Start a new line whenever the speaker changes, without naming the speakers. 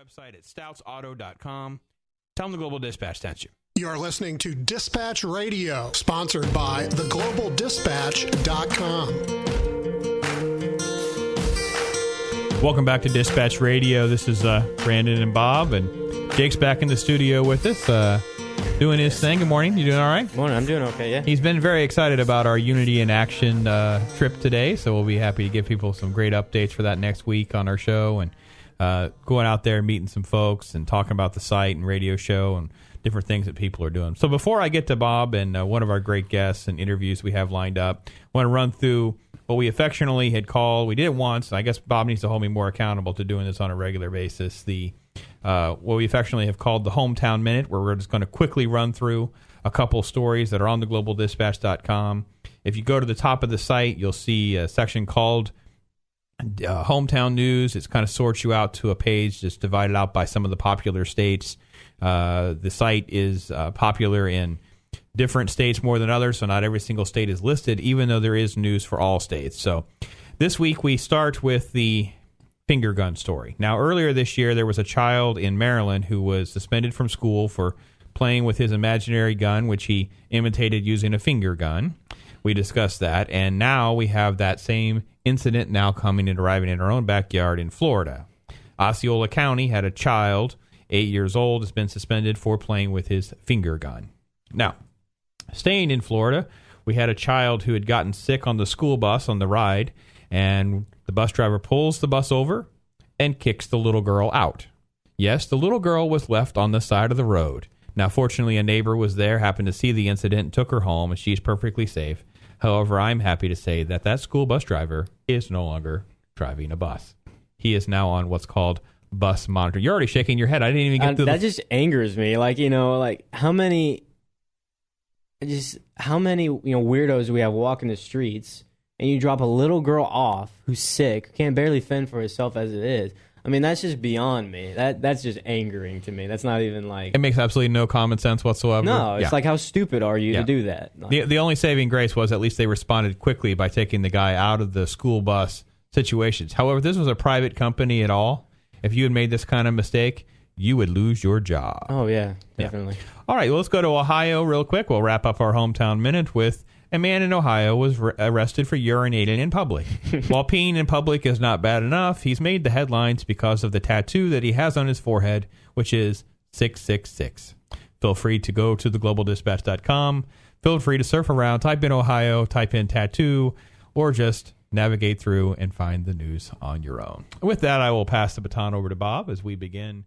website at stoutsauto.com. Tell them the Global Dispatch sent you.
You're listening to Dispatch Radio, sponsored by theglobaldispatch.com.
Welcome back to Dispatch Radio. This is Brandon and Bob, and Jake's back in the studio with us, doing his thing. Good morning. You doing all right?
Morning. I'm doing okay, yeah.
He's been very excited about our Unity in Action trip today, so we'll be happy to give people some great updates for that next week on our show, and going out there and meeting some folks and talking about the site and radio show and different things that people are doing. So before I get to Bob and one of our great guests and interviews we have lined up, I want to run through what we affectionately had called, we did it once, I guess Bob needs to hold me more accountable to doing this on a regular basis, what we affectionately have called the Hometown Minute, where we're just going to quickly run through a couple stories that are on theglobaldispatch.com. If you go to the top of the site, you'll see a section called Hometown News. It kind of sorts you out to a page just divided out by some of the popular states. The site is popular in different states more than others, so not every single state is listed, even though there is news for all states. So this week we start with the finger gun story. Now, earlier this year, there was a child in Maryland who was suspended from school for playing with his imaginary gun, which he imitated using a finger gun. We discussed that, and now we have that same incident now coming and arriving in our own backyard in Florida. Osceola County had a child, 8 years old, has been suspended for playing with his finger gun. Now, staying in Florida, we had a child who had gotten sick on the school bus on the ride, and the bus driver pulls the bus over and kicks the little girl out. Yes, the little girl was left on the side of the road. Now, fortunately, a neighbor was there, happened to see the incident, and took her home, and she's perfectly safe. However, I'm happy to say that that school bus driver is no longer driving a bus. He is now on what's called bus monitoring. You're already shaking your head. I didn't even get to
that. Just angers me. Like, how many weirdos do we have walking the streets, and you drop a little girl off who's sick, can't barely fend for herself as it is. I mean, that's just beyond me. That's just angering to me. That's not even like...
It makes absolutely no common sense whatsoever.
No, it's like, how stupid are you to do that? Like,
the only saving grace was at least they responded quickly by taking the guy out of the school bus situations. However, if this was a private company at all, if you had made this kind of mistake, you would lose your job.
Oh, yeah, definitely.
Yeah. All right, well, let's go to Ohio real quick. We'll wrap up our Hometown Minute with a man in Ohio was arrested for urinating in public. While peeing in public is not bad enough, he's made the headlines because of the tattoo that he has on his forehead, which is 666. Feel free to go to theglobaldispatch.com. Feel free to surf around, type in Ohio, type in tattoo, or just navigate through and find the news on your own. With that, I will pass the baton over to Bob as we begin